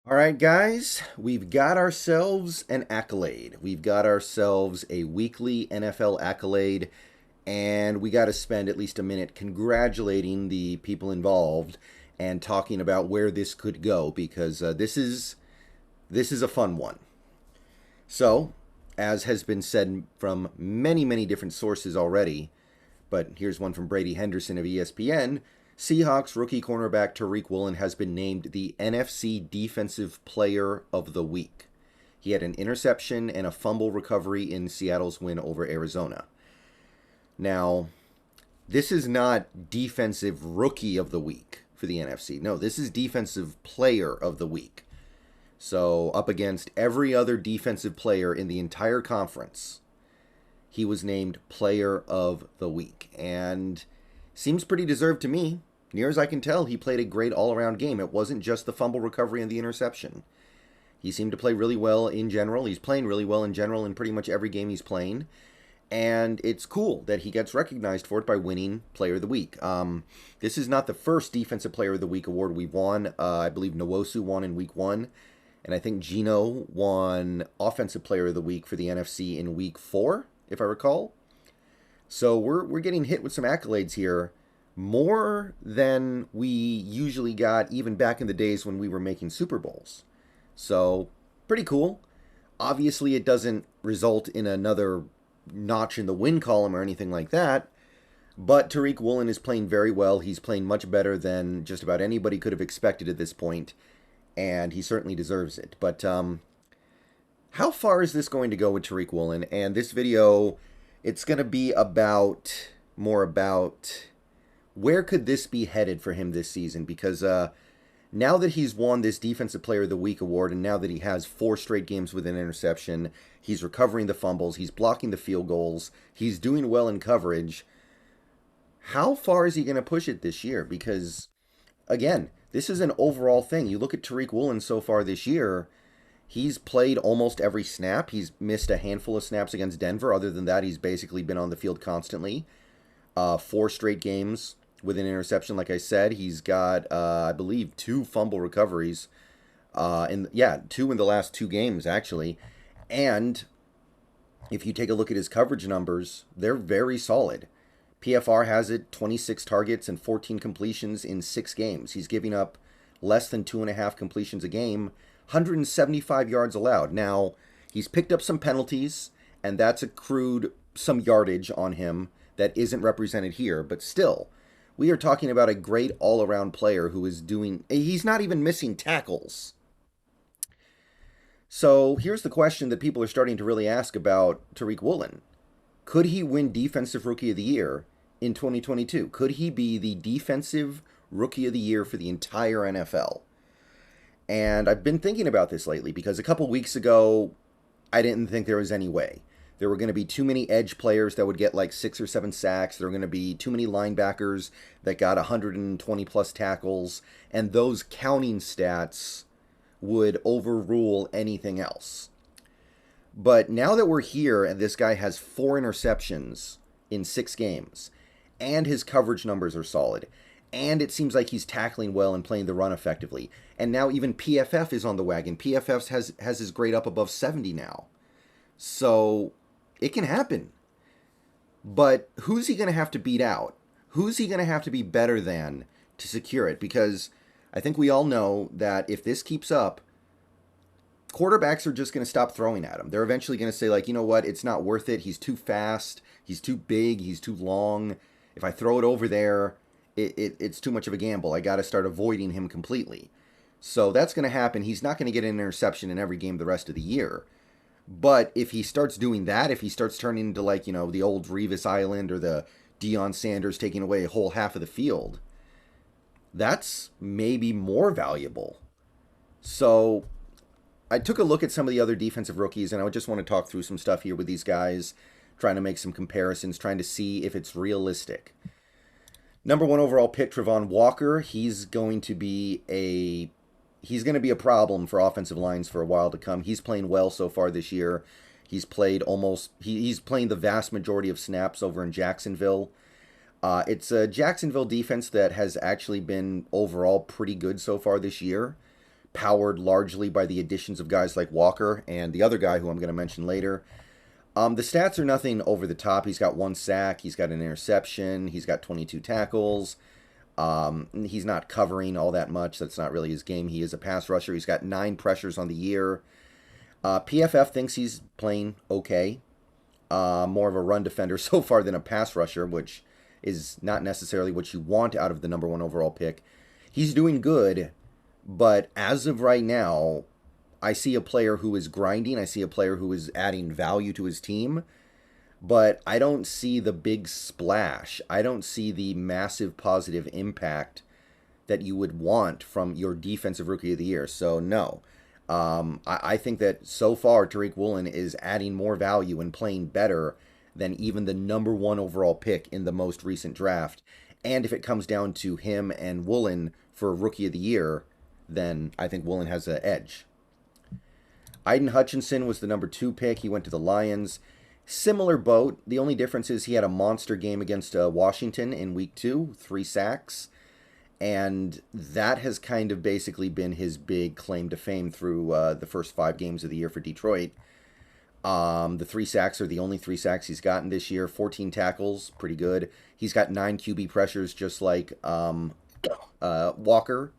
All right, guys, we've got ourselves an accolade. We've got ourselves a weekly NFL accolade, and we got to spend at least a minute congratulating the people involved and talking about where this could go because this is a fun one. So, as has been said from many different sources already, but here's one from Brady Henderson of ESPN. Seahawks rookie cornerback Tariq Woolen has been named the NFC Defensive Player of the Week. He had an interception and a fumble recovery in Seattle's win over Arizona. Now, this is not Defensive Rookie of the Week for the NFC. No, this is Defensive Player of the Week. So, up against every other defensive player in the entire conference, he was named Player of the Week. And seems pretty deserved to me. Near as I can tell, he played a great all-around game. It wasn't just the fumble recovery and the interception. He seemed to play really well in general. He's playing really well in general in pretty much every game he's playing. And it's cool that he gets recognized for it by winning Player of the Week. This is not the first Defensive Player of the Week award we've won. I believe Nwosu won in Week 1. And I think Gino won Offensive Player of the Week for the NFC in Week 4, if I recall. So we're getting hit with some accolades here, more than we usually got even back in the days when we were making Super Bowls. So pretty cool. Obviously, it doesn't result in another notch in the win column or anything like that. But Tariq Woolen is playing very well. He's playing much better than just about anybody could have expected at this point, and he certainly deserves it. But how far is this going to go with Tariq Woolen? And this video, it's going to be more about where could this be headed for him this season? Because now that he's won this Defensive Player of the Week award, and now that he has 4 straight games with an interception, he's recovering the fumbles, he's blocking the field goals, he's doing well in coverage. How far is he going to push it this year? Because, again, this is an overall thing. You look at Tariq Woolen so far this year, he's played almost every snap. He's missed a handful of snaps against Denver. Other than that, he's basically been on the field constantly. 4 straight games with an interception, like I said. He's got, I believe, 2 fumble recoveries. 2 in the last 2 games, actually. And if you take a look at his coverage numbers, they're very solid. PFR has it 26 targets and 14 completions in 6 games. He's giving up less than 2.5 completions a game, 175 yards allowed. Now, he's picked up some penalties, and that's accrued some yardage on him that isn't represented here, but still, we are talking about a great all-around player who is he's not even missing tackles. So here's the question that people are starting to really ask about Tariq Woolen. Could he win Defensive Rookie of the Year in 2022? Could he be the Defensive Rookie of the Year for the entire NFL? And I've been thinking about this lately because a couple weeks ago, I didn't think there was any way. There were going to be too many edge players that would get like 6 or 7 sacks. There were going to be too many linebackers that got 120 plus tackles. And those counting stats would overrule anything else. But now that we're here and this guy has 4 interceptions in 6 games, and his coverage numbers are solid, and it seems like he's tackling well and playing the run effectively, and now even PFF is on the wagon. PFF has his grade up above 70 now. So it can happen. But who's he going to have to beat out? Who's he going to have to be better than to secure it? Because I think we all know that if this keeps up, quarterbacks are just going to stop throwing at him. They're eventually going to say, like, you know what, it's not worth it. He's too fast. He's too big. He's too long. If I throw it over there, it's too much of a gamble. I got to start avoiding him completely. So that's going to happen. He's not going to get an interception in every game the rest of the year. But if he starts doing that, if he starts turning into, like, the old Revis Island or the Deion Sanders taking away a whole half of the field, that's maybe more valuable. So I took a look at some of the other defensive rookies, and I just want to talk through some stuff here with these guys, trying to make some comparisons, trying to see if it's realistic. Number 1 overall pick, Travon Walker. He's going to be a problem for offensive lines for a while to come. He's playing well so far this year. He's playing the vast majority of snaps over in Jacksonville. It's a Jacksonville defense that has actually been overall pretty good so far this year. powered largely by the additions of guys like Walker and the other guy who I'm going to mention later. The stats are nothing over the top. He's got 1 sack, he's got an interception, he's got 22 tackles. He's not covering all that much. That's not really his game. He is a pass rusher. He's got 9 pressures on the year. PFF thinks he's playing okay. More of a run defender so far than a pass rusher, which is not necessarily what you want out of the number 1 overall pick. He's doing good, but as of right now, I see a player who is grinding. I see a player who is adding value to his team, but I don't see the big splash. I don't see the massive positive impact that you would want from your defensive rookie of the year. So no, I think that so far Tariq Woolen is adding more value and playing better than even the number 1 overall pick in the most recent draft. And if it comes down to him and Woolen for rookie of the year, then I think Woolen has an edge. Aiden Hutchinson was the number 2 pick. He went to the Lions. Similar boat. The only difference is he had a monster game against Washington in week 2, 3 sacks. And that has kind of basically been his big claim to fame through the first 5 games of the year for Detroit. The 3 sacks are the only 3 sacks he's gotten this year. 14 tackles, pretty good. He's got 9 QB pressures just like Walker.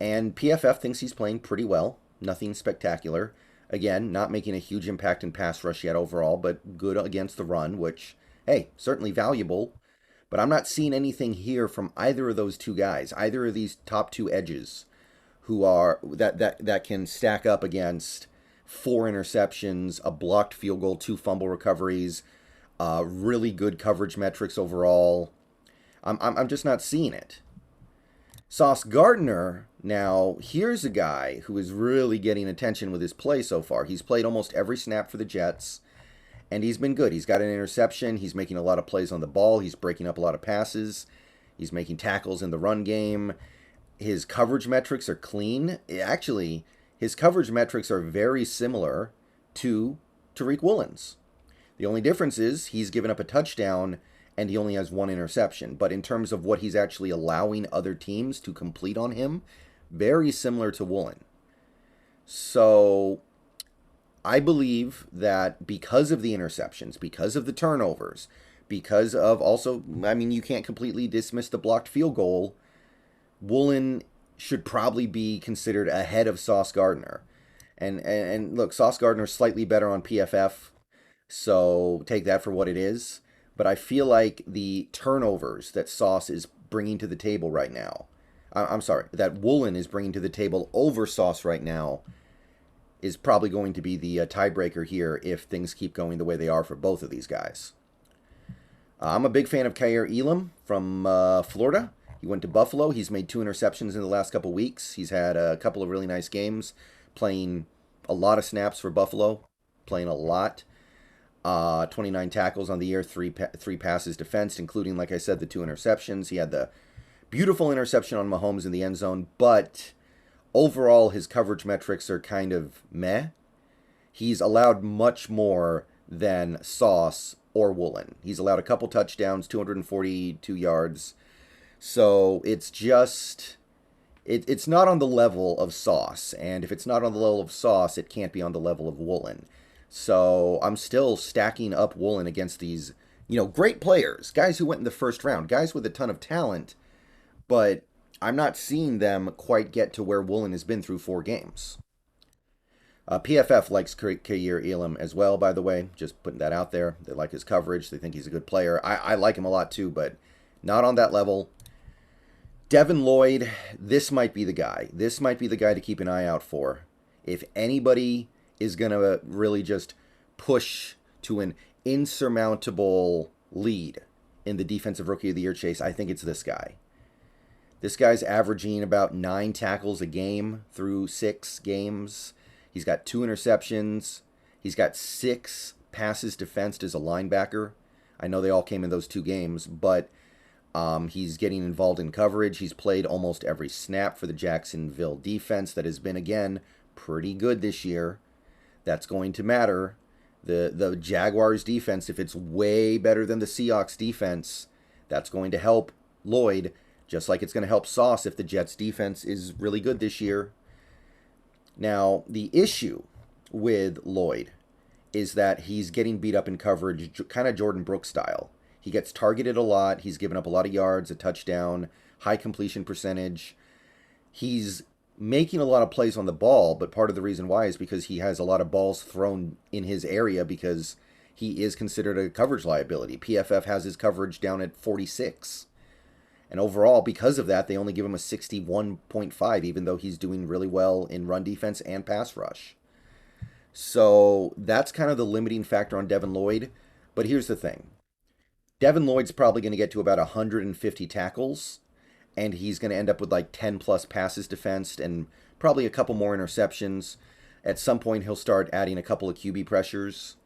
And PFF thinks he's playing pretty well. Nothing spectacular. Again, not making a huge impact in pass rush yet overall, but good against the run, which, hey, certainly valuable. But I'm not seeing anything here from either of those 2 guys, either of these top 2 edges, who are that can stack up against 4 interceptions, a blocked field goal, 2 fumble recoveries, really good coverage metrics overall. I'm just not seeing it. Sauce Gardner, now, here's a guy who is really getting attention with his play so far. He's played almost every snap for the Jets, and he's been good. He's got an interception. He's making a lot of plays on the ball. He's breaking up a lot of passes. He's making tackles in the run game. His coverage metrics are clean. Actually, his coverage metrics are very similar to Tariq Woolen's. The only difference is he's given up a touchdown and he only has 1 interception. But in terms of what he's actually allowing other teams to complete on him, very similar to Woolen. So I believe that because of the interceptions, because of the turnovers, because of also, I mean, you can't completely dismiss the blocked field goal, Woolen should probably be considered ahead of Sauce Gardner. And look, Sauce Gardner's slightly better on PFF, so take that for what it is. But I feel like the turnovers that Sauce is bringing to the table right now, that Woolen is bringing to the table over Sauce right now, is probably going to be the tiebreaker here if things keep going the way they are for both of these guys. I'm a big fan of Kaiir Elam from Florida. He went to Buffalo. He's made 2 interceptions in the last couple weeks. He's had a couple of really nice games, playing a lot of snaps for Buffalo, playing a lot. 29 tackles on the year, 3 passes defensed, including, like I said, the 2 interceptions. He had the beautiful interception on Mahomes in the end zone, but overall his coverage metrics are kind of meh. He's allowed much more than Sauce or Woolen. He's allowed a couple touchdowns, 242 yards. So it's just, it's not on the level of Sauce. And if it's not on the level of Sauce, it can't be on the level of Woolen. So I'm still stacking up Woolen against these, great players, guys who went in the first round, guys with a ton of talent, but I'm not seeing them quite get to where Woolen has been through 4 games. PFF likes Kaiir Elam as well, by the way. Just putting that out there. They like his coverage. They think he's a good player. I like him a lot too, but not on that level. Devin Lloyd, this might be the guy. This might be the guy to keep an eye out for. If anybody is going to really just push to an insurmountable lead in the Defensive Rookie of the Year chase, I think it's this guy. This guy's averaging about 9 tackles a game through 6 games. He's got 2 interceptions. He's got 6 passes defensed as a linebacker. I know they all came in those 2 games, but he's getting involved in coverage. He's played almost every snap for the Jacksonville defense that has been, again, pretty good this year. That's going to matter. The Jaguars defense, if it's way better than the Seahawks defense, that's going to help Lloyd, just like it's going to help Sauce if the Jets defense is really good this year. Now, the issue with Lloyd is that he's getting beat up in coverage, kind of Jordan Brooks style. He gets targeted a lot. He's given up a lot of yards, a touchdown, high completion percentage. He's making a lot of plays on the ball, but part of the reason why is because he has a lot of balls thrown in his area because he is considered a coverage liability. PFF has his coverage down at 46. And overall, because of that, they only give him a 61.5, even though he's doing really well in run defense and pass rush. So that's kind of the limiting factor on Devin Lloyd. But here's the thing. Devin Lloyd's probably going to get to about 150 tackles, and he's going to end up with like 10 plus passes defensed and probably a couple more interceptions. At some point, he'll start adding a couple of QB pressures.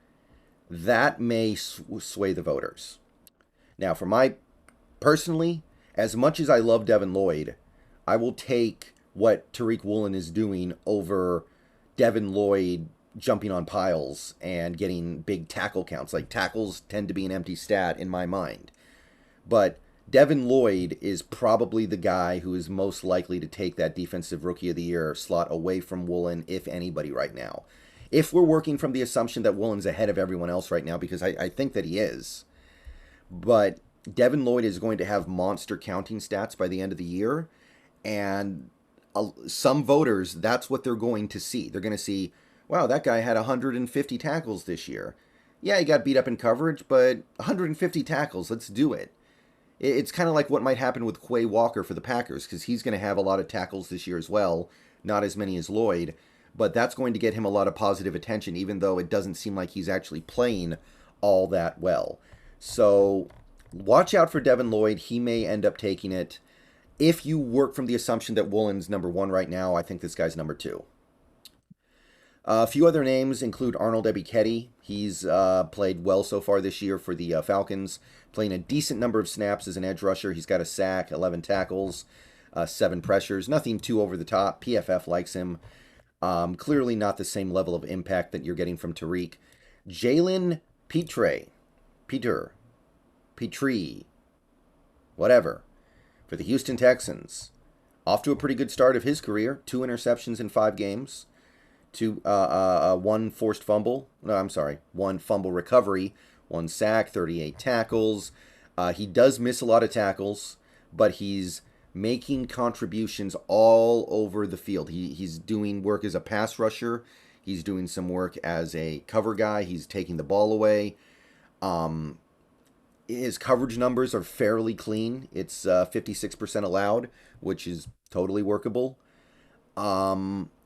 That may sway the voters. Now, personally, as much as I love Devin Lloyd, I will take what Tariq Woolen is doing over Devin Lloyd jumping on piles and getting big tackle counts. Like, tackles tend to be an empty stat in my mind. But Devin Lloyd is probably the guy who is most likely to take that Defensive Rookie of the Year slot away from Woolen, if anybody, right now. If we're working from the assumption that Woolen's ahead of everyone else right now, because I think that he is. But Devin Lloyd is going to have monster counting stats by the end of the year. And some voters, that's what they're going to see. They're going to see, wow, that guy had 150 tackles this year. Yeah, he got beat up in coverage, but 150 tackles, let's do it. It's kind of like what might happen with Quay Walker for the Packers, because he's going to have a lot of tackles this year as well. Not as many as Lloyd, but that's going to get him a lot of positive attention, even though it doesn't seem like he's actually playing all that well. So watch out for Devin Lloyd. He may end up taking it. If you work from the assumption that Woolen's number one right now, I think this guy's number two. A few other names include Arnold Ebiketie. He's played well so far this year for the Falcons, playing a decent number of snaps as an edge rusher. He's got a sack, 11 tackles, 7 pressures. Nothing too over the top. PFF likes him. Clearly not the same level of impact that you're getting from Tariq. Jalen Petrie, whatever, for the Houston Texans. Off to a pretty good start of his career. 2 interceptions in 5 games. 1 forced fumble. No, I'm sorry. 1 fumble recovery. 1 sack, 38 tackles. He does miss a lot of tackles, but he's making contributions all over the field. He's doing work as a pass rusher. He's doing some work as a cover guy. He's taking the ball away. His coverage numbers are fairly clean. It's 56% allowed, which is totally workable.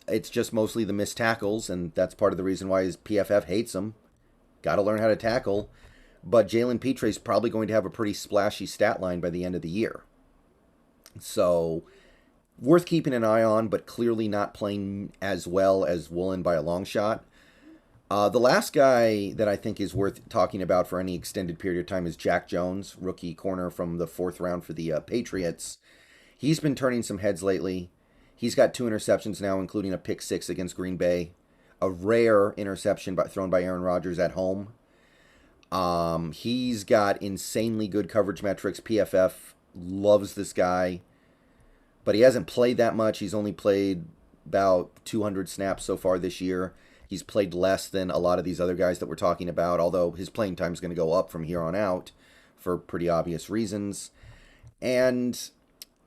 It's just mostly the missed tackles, and that's part of the reason why his PFF hates him. Got to learn how to tackle. But Jalen Petrie is probably going to have a pretty splashy stat line by the end of the year. So, worth keeping an eye on, but clearly not playing as well as Woolen by a long shot. The last guy that I think is worth talking about for any extended period of time is Jack Jones, rookie corner from the 4th round for the Patriots. He's been turning some heads lately. He's got 2 interceptions now, including a pick 6 against Green Bay. A rare interception thrown by Aaron Rodgers at home. He's got insanely good coverage metrics. PFF loves this guy. But he hasn't played that much. He's only played about 200 snaps so far this year. He's played less than a lot of these other guys that we're talking about, although his playing time is going to go up from here on out for pretty obvious reasons. And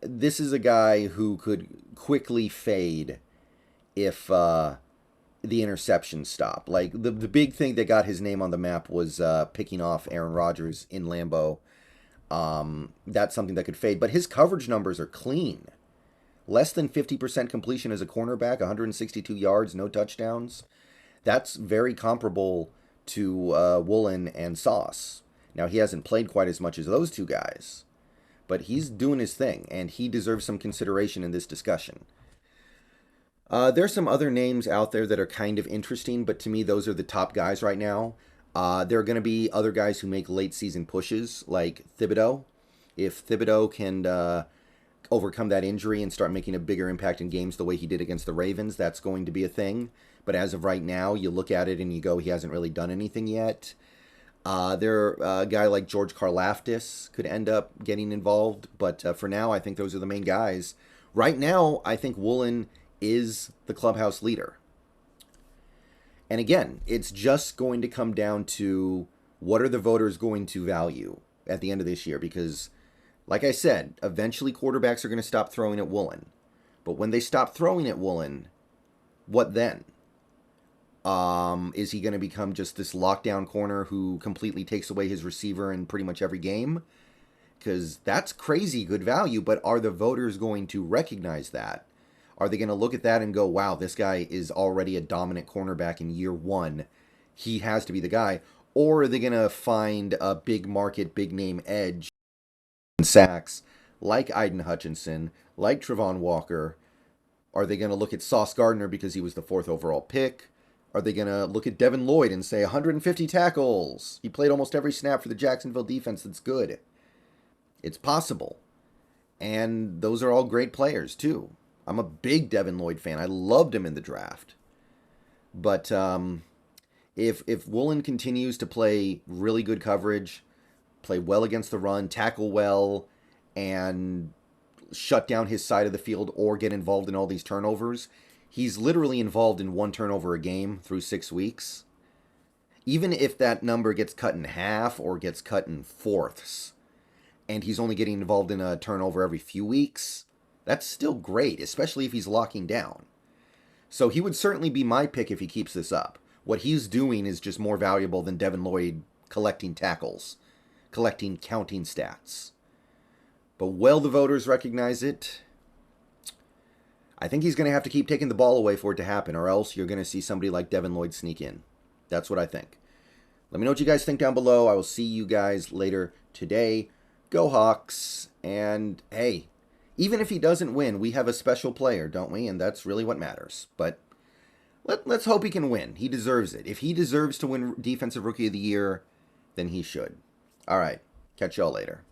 this is a guy who could quickly fade if the interceptions stop. Like, the big thing that got his name on the map was picking off Aaron Rodgers in Lambeau. That's something that could fade. But his coverage numbers are clean. Less than 50% completion as a cornerback, 162 yards, no touchdowns. That's very comparable to Woolen and Sauce. Now, he hasn't played quite as much as those two guys, but he's doing his thing, and he deserves some consideration in this discussion. There's some other names out there that are kind of interesting, but to me, those are the top guys right now. There are going to be other guys who make late season pushes, like Thibodeau. If Thibodeau can overcome that injury and start making a bigger impact in games the way he did against the Ravens, that's going to be a thing. But as of right now, you look at it and you go, he hasn't really done anything yet. A guy like George Karlaftis could end up getting involved, but for now, I think those are the main guys. Right now, I think Woolen is the clubhouse leader. And again, it's just going to come down to what are the voters going to value at the end of this year? Because, like I said, eventually quarterbacks are going to stop throwing at Woolen. But when they stop throwing at Woolen, what then? Is he going to become just this lockdown corner who completely takes away his receiver in pretty much every game? Because that's crazy good value, but are the voters going to recognize that? Are they going to look at that and go, wow, this guy is already a dominant cornerback in year one. He has to be the guy. Or are they going to find a big market, big name edge in sacks like Aiden Hutchinson, like Travon Walker? Are they going to look at Sauce Gardner because he was the 4th overall pick? Are they going to look at Devin Lloyd and say 150 tackles? He played almost every snap for the Jacksonville defense that's good. It's possible. And those are all great players, too. I'm a big Devin Lloyd fan. I loved him in the draft. But if Woolen continues to play really good coverage, play well against the run, tackle well, and shut down his side of the field or get involved in all these turnovers, he's literally involved in 1 turnover a game through 6 weeks. Even if that number gets cut in half or gets cut in fourths, and he's only getting involved in a turnover every few weeks, that's still great, especially if he's locking down. So he would certainly be my pick if he keeps this up. What he's doing is just more valuable than Devin Lloyd collecting tackles, collecting counting stats. But will the voters recognize it? I think he's going to have to keep taking the ball away for it to happen, or else you're going to see somebody like Devin Lloyd sneak in. That's what I think. Let me know what you guys think down below. I will see you guys later today. Go Hawks. And hey, even if he doesn't win, we have a special player, don't we? And that's really what matters. But let's hope he can win. He deserves it. If he deserves to win Defensive Rookie of the Year, then he should. All right. Catch y'all later.